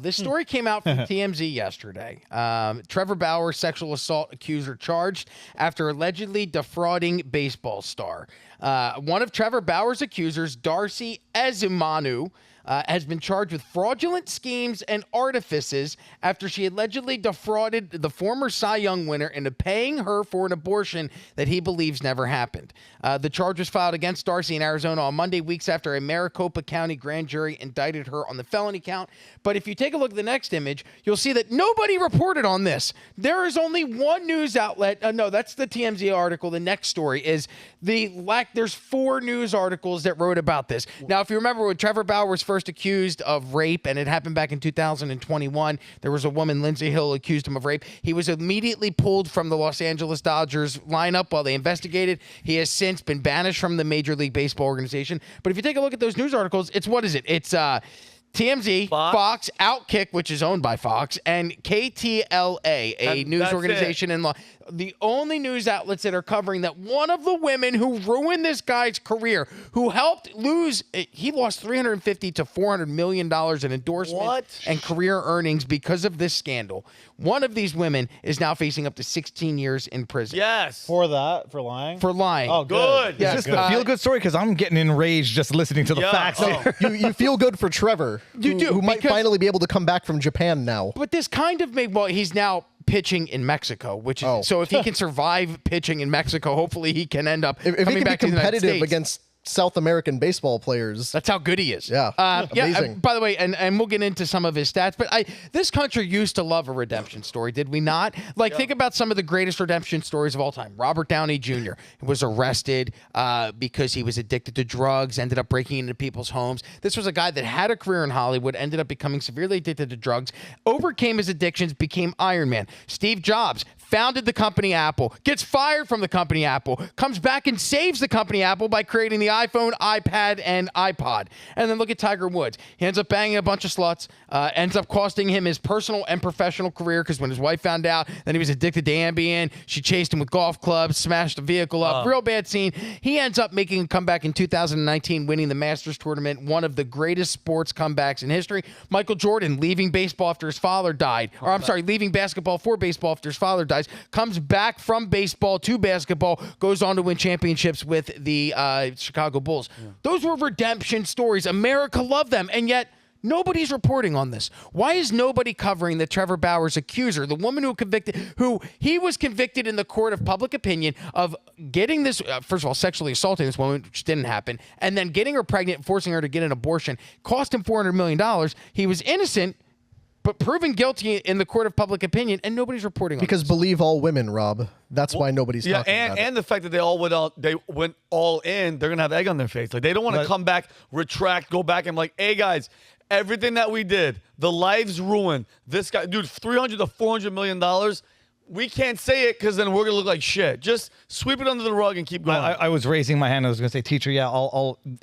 This story came out from TMZ yesterday. Trevor Bauer, sexual assault accuser, charged after allegedly defrauding baseball star. One of Trevor Bauer's accusers, Darcy Ezumanu, has been charged with fraudulent schemes and artifices after she allegedly defrauded the former Cy Young winner into paying her for an abortion that he believes never happened. The charge was filed against Darcy in Arizona on Monday, weeks after a Maricopa County grand jury indicted her on the felony count. But if you take a look at the next image, you'll see that nobody reported on this. There is only one news outlet. No, that's the TMZ article. The next story is there's 4 news articles that wrote about this. Now, if you remember when Trevor Bauer was first accused of rape, and it happened back in 2021. There was a woman, Lindsay Hill, accused him of rape. He was immediately pulled from the Los Angeles Dodgers lineup while they investigated. He has since been banished from the Major League Baseball organization. But if you take a look at those news articles, it's what is it? It's TMZ, Fox, Outkick, which is owned by Fox, and KTLA, a news organization in law. The only news outlets that are covering that one of the women who ruined this guy's career, who helped lose, he lost $350 to $400 million in endorsements and career earnings because of this scandal. One of these women is now facing up to 16 years in prison. Yes. For that? For lying? For lying. Oh, good. Yes. Is this the feel-good story? Because I'm getting enraged just listening to the facts. You feel good for Trevor, who might finally be able to come back from Japan now. But this kind of he's now pitching in Mexico, which is so if he can survive pitching in Mexico, hopefully he can end up if coming he can back be to the United competitive States against South American baseball players. That's how good he is. Yeah, amazing. By the way, and we'll get into some of his stats, but this country used to love a redemption story, did we not? Think about some of the greatest redemption stories of all time. Robert Downey Jr. was arrested because he was addicted to drugs, ended up breaking into people's homes. This was a guy that had a career in Hollywood, ended up becoming severely addicted to drugs, overcame his addictions, became Iron Man. Steve Jobs founded the company Apple, gets fired from the company Apple, comes back and saves the company Apple by creating the iPhone, iPad, and iPod. And then look at Tiger Woods. He ends up banging a bunch of sluts, ends up costing him his personal and professional career because when his wife found out that he was addicted to Ambien, she chased him with golf clubs, smashed the vehicle up. Real bad scene. He ends up making a comeback in 2019, winning the Masters tournament, one of the greatest sports comebacks in history. Michael Jordan, leaving baseball after his father died, leaving basketball for baseball after his father dies, comes back from baseball to basketball, goes on to win championships with the Chicago Bulls. Those were redemption stories. America loved them, and yet nobody's reporting on this. Why is nobody covering that Trevor Bauer's accuser, the woman who he was convicted in the court of public opinion of getting this, first of all, sexually assaulting this woman, which didn't happen, and then getting her pregnant and forcing her to get an abortion, cost him $400 million. He was innocent, but proven guilty in the court of public opinion, and nobody's reporting on it. Because believe all women, Rob. That's why nobody's talking about it. And the fact that they went all in, they're going to have egg on their face. Like, they don't want to come back, retract, go back and hey, guys, everything that we did, the lives ruined. This guy, dude, $300 to $400 million. We can't say it because then we're going to look like shit. Just sweep it under the rug and keep going. I was raising my hand. I was going to say, teacher,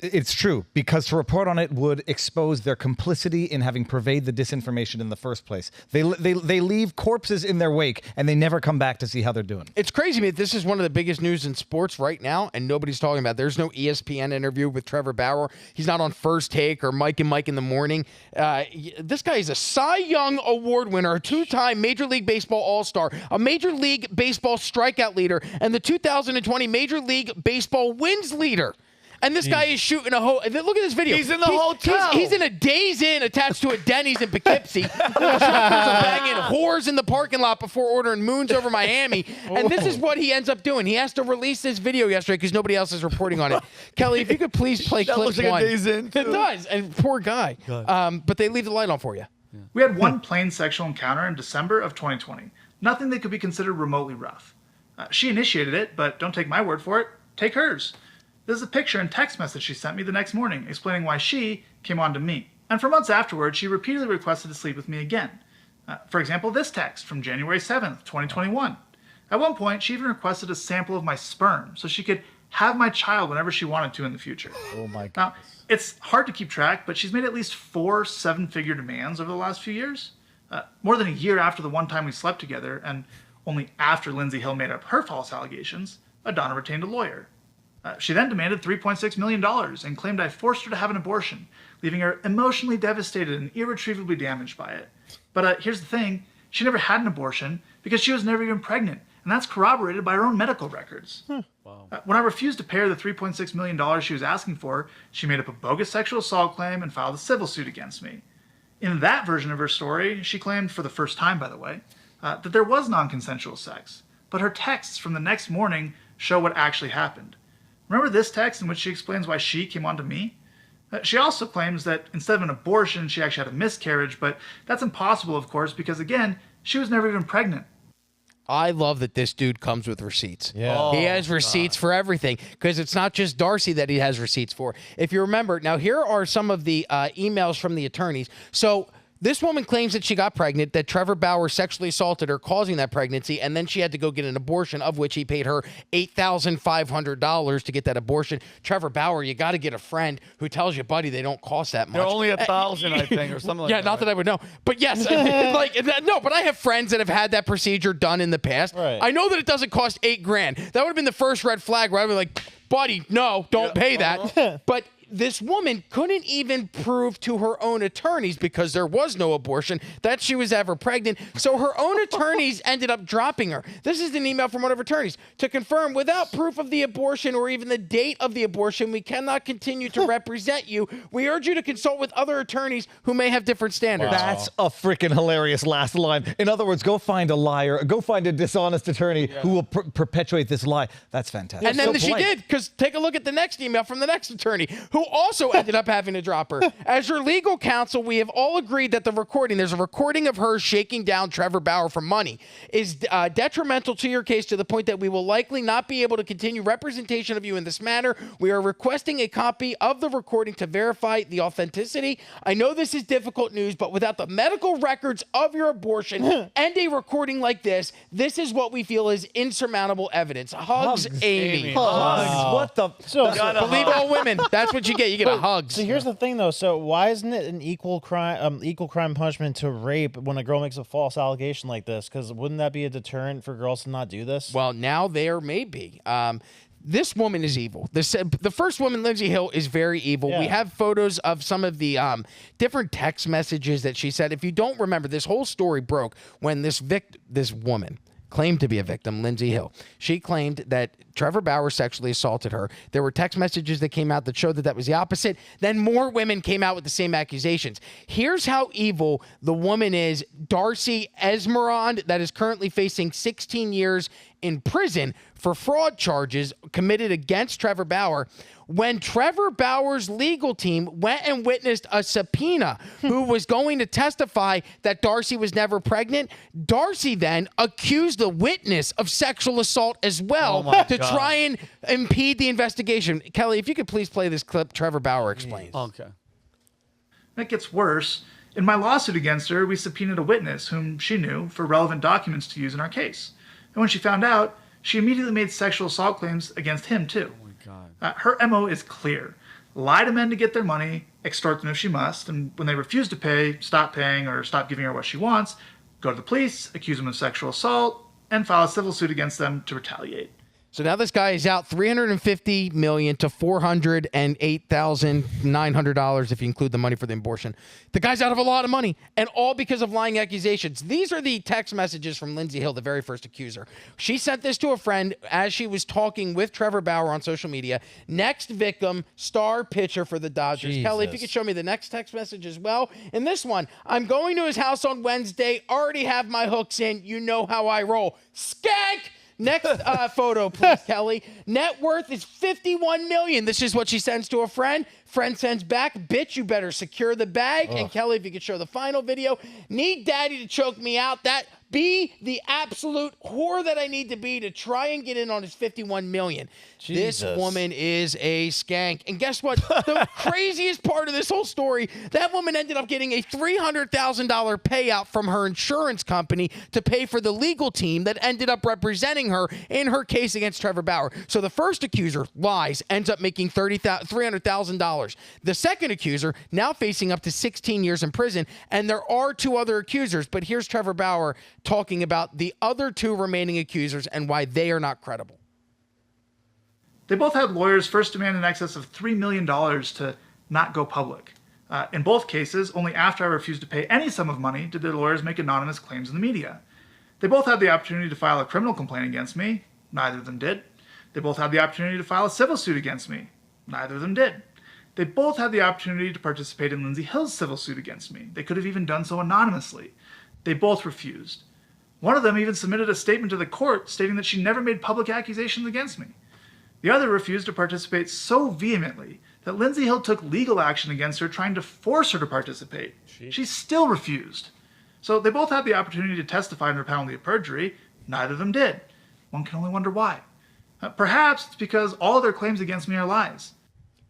it's true. Because to report on it would expose their complicity in having purveyed the disinformation in the first place. They leave corpses in their wake, and they never come back to see how they're doing. It's crazy, man. This is one of the biggest news in sports right now, and nobody's talking about it. There's no ESPN interview with Trevor Bauer. He's not on First Take or Mike and Mike in the Morning. This guy is a Cy Young Award winner, a 2-time Major League Baseball All-Star, a Major League Baseball strikeout leader, and the 2020 Major League Baseball wins leader. And this guy is shooting a Look at this video. He's in the hotel. He's in a Days Inn attached to a Denny's in Poughkeepsie. Truckers are banging whores in the parking lot before ordering moons over Miami. And this is what he ends up doing. He has to release this video yesterday because nobody else is reporting on it. Kelly, if you could please play clip looks like one. a Days Inn, It does. And poor guy. But they leave the light on for you. Yeah. We had one plain sexual encounter in December of 2020. Nothing that could be considered remotely rough. She initiated it, but don't take my word for it. Take hers. This is a picture and text message she sent me the next morning explaining why she came on to me. And for months afterwards, she repeatedly requested to sleep with me again. For example, this text from January 7th, 2021. At one point, she even requested a sample of my sperm so she could have my child whenever she wanted to in the future. Oh my goodness. Now, it's hard to keep track, but she's made at least 4 7-figure demands over the last few years. More than a year after the one time we slept together, and only after Lindsay Hill made up her false allegations, Adana retained a lawyer. She then demanded $3.6 million and claimed I forced her to have an abortion, leaving her emotionally devastated and irretrievably damaged by it. But here's the thing, she never had an abortion because she was never even pregnant, and that's corroborated by her own medical records. Wow. When I refused to pay her the $3.6 million she was asking for, she made up a bogus sexual assault claim and filed a civil suit against me. In that version of her story, she claimed, for the first time by the way, that there was non-consensual sex, but her texts from the next morning show what actually happened. Remember this text in which she explains why she came on to me? She also claims that instead of an abortion, she actually had a miscarriage, but that's impossible, of course, because again, she was never even pregnant. I love that this dude comes with receipts. Yeah. Oh, he has receipts for everything because it's not just Darcy that he has receipts for. If you remember, now here are some of the emails from the attorneys. So this woman claims that she got pregnant, that Trevor Bauer sexually assaulted her, causing that pregnancy, and then she had to go get an abortion, of which he paid her $8,500 to get that abortion. Trevor Bauer, you got to get a friend who tells you, buddy, they don't cost that much. They're only 1,000, I think, or something like that. Yeah, not that I would know. But yes, but I have friends that have had that procedure done in the past. Right. I know that it doesn't cost $8,000. That would have been the first red flag where I'd be like, buddy, no, don't pay that. But this woman couldn't even prove to her own attorneys, because there was no abortion, that she was ever pregnant. So her own attorneys ended up dropping her. This is an email from one of her attorneys. To confirm, without proof of the abortion or even the date of the abortion, we cannot continue to represent you. We urge you to consult with other attorneys who may have different standards. That's a freaking hilarious last line. In other words, go find a liar, go find a dishonest attorney who will perpetuate this lie. That's fantastic. And then she did, because take a look at the next email from the next attorney, who also ended up having to drop her. As your legal counsel, we have all agreed that there's a recording of her shaking down Trevor Bauer for money, is detrimental to your case to the point that we will likely not be able to continue representation of you in this matter. We are requesting a copy of the recording to verify the authenticity. I know this is difficult news, but without the medical records of your abortion and a recording like this is what we feel is insurmountable evidence. Hugs, Amy. Hugs. What the? Believe all women. That's what you get. You get a hug. So here's the thing, though. So why isn't it an equal crime punishment to rape when a girl makes a false allegation like this? Because wouldn't that be a deterrent for girls to not do this? Well, now there may be. This woman is evil. The first woman, Lindsay Hill, is very evil. Yeah. We have photos of some of the different text messages that she said. If you don't remember, this whole story broke when this woman claimed to be a victim, Lindsay Hill. She claimed that Trevor Bauer sexually assaulted her. There were text messages that came out that showed that was the opposite. Then more women came out with the same accusations. Here's how evil the woman is. Darcy Esmerond, that is currently facing 16 years in prison for fraud charges committed against Trevor Bauer. When Trevor Bauer's legal team went and witnessed a subpoena who was going to testify that Darcy was never pregnant, Darcy then accused the witness of sexual assault as well to try and impede the investigation. Kelly, if you could please play this clip Trevor Bauer explains. Okay. It gets worse. In my lawsuit against her, we subpoenaed a witness whom she knew for relevant documents to use in our case. And when she found out, she immediately made sexual assault claims against him, too. Oh, my God. Her MO is clear. Lie to men to get their money, extort them if she must, and when they refuse to pay, stop paying or stop giving her what she wants, go to the police, accuse them of sexual assault, and file a civil suit against them to retaliate. So now this guy is out $350 million to $408,900 if you include the money for the abortion. The guy's out of a lot of money, and all because of lying accusations. These are the text messages from Lindsay Hill, the very first accuser. She sent this to a friend as she was talking with Trevor Bauer on social media. Next victim, star pitcher for the Dodgers. Jesus. Kelly, if you could show me the next text message as well. In this one, I'm going to his house on Wednesday. Already have my hooks in. You know how I roll. Skank! Next photo, please, Kelly. Net worth is $51 million. This is what she sends to a friend. Friend sends back, bitch, you better secure the bag. Ugh. And Kelly, if you could show the final video. Need daddy to choke me out. That be the absolute whore that I need to be to try and get in on his $51 million. Jesus. This woman is a skank. And guess what? The craziest part of this whole story, that woman ended up getting a $300,000 payout from her insurance company to pay for the legal team that ended up representing her in her case against Trevor Bauer. So the first accuser lies, ends up making $300,000. The second accuser now facing up to 16 years in prison, and there are two other accusers, but here's Trevor Bauer talking about the other two remaining accusers and why they are not credible. They both had lawyers first demand in excess of $3 million to not go public. In both cases, only after I refused to pay any sum of money did their lawyers make anonymous claims in the media. They both had the opportunity to file a criminal complaint against me. Neither of them did. They both had the opportunity to file a civil suit against me. Neither of them did. They both had the opportunity to participate in Lindsay Hill's civil suit against me. They could have even done so anonymously. They both refused. One of them even submitted a statement to the court stating that she never made public accusations against me. The other refused to participate so vehemently that Lindsay Hill took legal action against her, trying to force her to participate. She still refused. So they both had the opportunity to testify under penalty of perjury. Neither of them did. One can only wonder why. Perhaps it's because all of their claims against me are lies.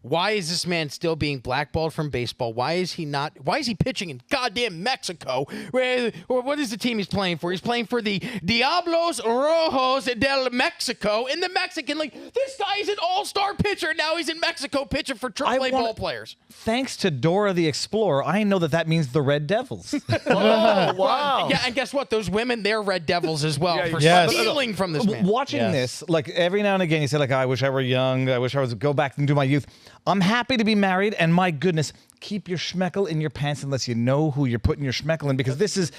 Why is this man still being blackballed from baseball? Why is he pitching in goddamn Mexico? What is the team he's playing for? He's playing for the Diablos Rojos del Mexico in the Mexican League. This guy is an all-star pitcher. Now he's in Mexico pitching for AAA ball players. Thanks to Dora the Explorer, I know that means the Red Devils. Oh, wow. Yeah, and guess what? Those women, they're Red Devils as well for stealing from this man. Watching this, like every now and again, you say, like, I wish I were young. I wish I was go back and do my youth. I'm happy to be married, and my goodness, keep your schmeckle in your pants unless you know who you're putting your schmeckle in, because this is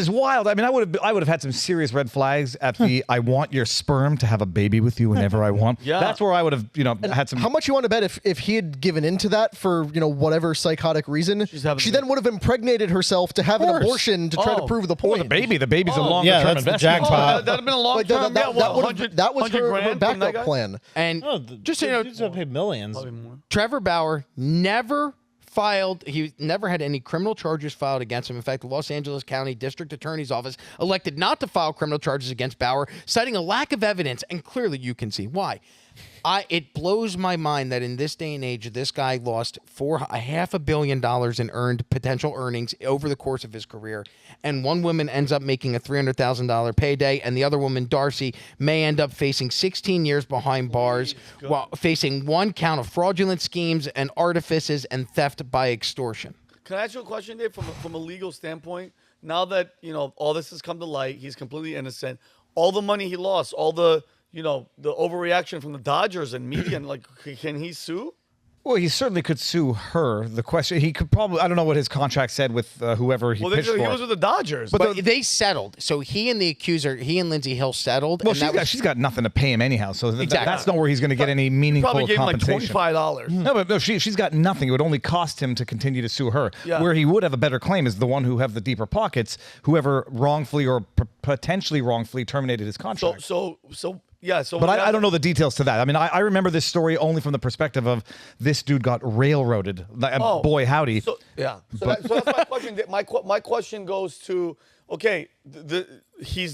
wild. I mean, I would have had some serious red flags at the I want your sperm to have a baby with you whenever I want. Yeah. That's where I would have, had some. How much you want to bet if he had given into that for, whatever psychotic reason, she then would have impregnated herself to have an abortion to try to prove the point. The baby's a longer term that's investment. the jackpot. That'd have been a long term. That was her backup plan. And just so you know, pay millions. Trevor Bauer never he never had any criminal charges filed against him. In fact, the Los Angeles County District Attorney's Office elected not to file criminal charges against Bauer, citing a lack of evidence, and clearly you can see why. It blows my mind that in this day and age, this guy lost $500 million in earned potential earnings over the course of his career, and one woman ends up making a $300,000 payday, and the other woman, Darcy, may end up facing 16 years behind bars while facing one count of fraudulent schemes and artifices and theft by extortion. Can I ask you a question, Dave, from a legal standpoint? Now that all this has come to light, he's completely innocent. All the money he lost, all the the overreaction from the Dodgers and media, and can he sue? Well, he certainly could sue her. The question, he could probably, I don't know what his contract said with whoever he pitched for. He was with the Dodgers. But they settled. So he and the accuser, he and Lindsay Hill settled. Well, she's got nothing to pay him anyhow. So that's not where he's going to get any meaningful compensation. Probably gave him like $25. No, but she's got nothing. It would only cost him to continue to sue her. Yeah. Where he would have a better claim is the one who have the deeper pockets, whoever wrongfully or potentially wrongfully terminated his contract. But I don't know the details to that. I mean, I remember this story only from the perspective of this dude got railroaded. Boy, howdy. So that's my question. My question goes to, okay, he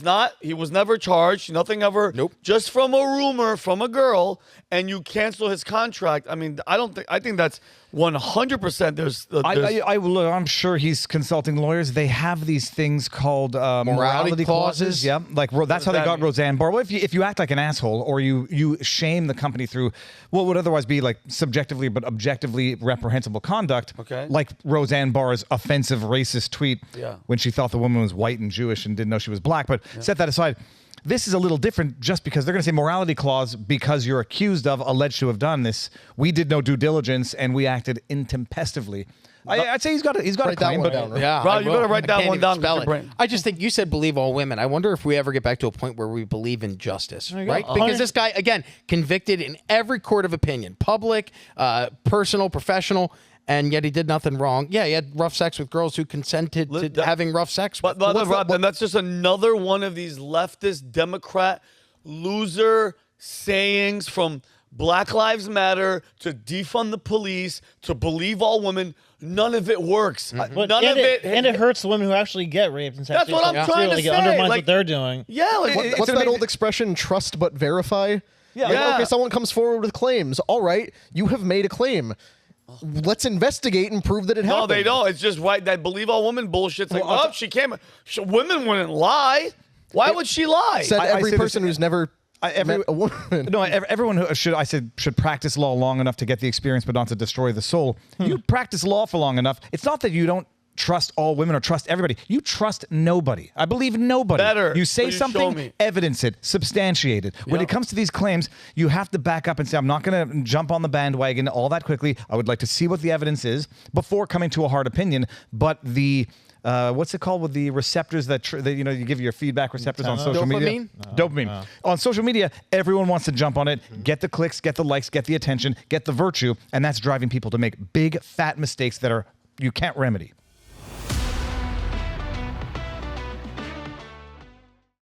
was never charged, nothing ever. Nope. Just from a rumor from a girl, and you cancel his contract. I mean, I think that's 100%. I'm sure he's consulting lawyers. They have these things called morality clauses. Yeah, like that's how they got Roseanne Barr. Well, if you act like an asshole or you shame the company through what would otherwise be like subjectively but objectively reprehensible conduct, like Roseanne Barr's offensive racist tweet when she thought the woman was white and Jewish and didn't know she was black. But set that aside. This is a little different just because they're going to say morality clause because you're accused of, alleged to have done this. We did no due diligence and we acted intempestively. I'd say he's got a claim, but down, right? Yeah, Rob, you better write that one down. I just think you said believe all women. I wonder if we ever get back to a point where we believe in justice, right? Because this guy, again, convicted in every court of opinion, public, personal, professional. And yet he did nothing wrong. Yeah, he had rough sex with girls who consented to having rough sex with. But Rob, and that's just another one of these leftist Democrat loser sayings from Black Lives Matter to defund the police to believe all women. None of it works. And it hurts the women who actually get raped and that's what I'm trying to say. It undermines what they're doing. Yeah, what's that old expression? Trust but verify. Yeah. Okay, someone comes forward with claims. All right, you have made a claim. Let's investigate and prove that it happened. No, they don't. It's just right. That believe all women bullshit's like, she came. Women wouldn't lie. Why would she lie? Said every person who's never met a woman. No, everyone who should practice law long enough to get the experience, but not to destroy the soul. You practice law for long enough. It's not that you don't trust all women or trust everybody. You trust nobody. I believe nobody. Better. You say Please show something, me. evidence it, substantiate it. When it comes to these claims, you have to back up and say, I'm not going to jump on the bandwagon all that quickly. I would like to see what the evidence is before coming to a hard opinion. But the what's it called with the receptors that you give your feedback receptors on social media? Dopamine. On social media, everyone wants to jump on it, get the clicks, get the likes, get the attention, get the virtue, and that's driving people to make big fat mistakes that you can't remedy.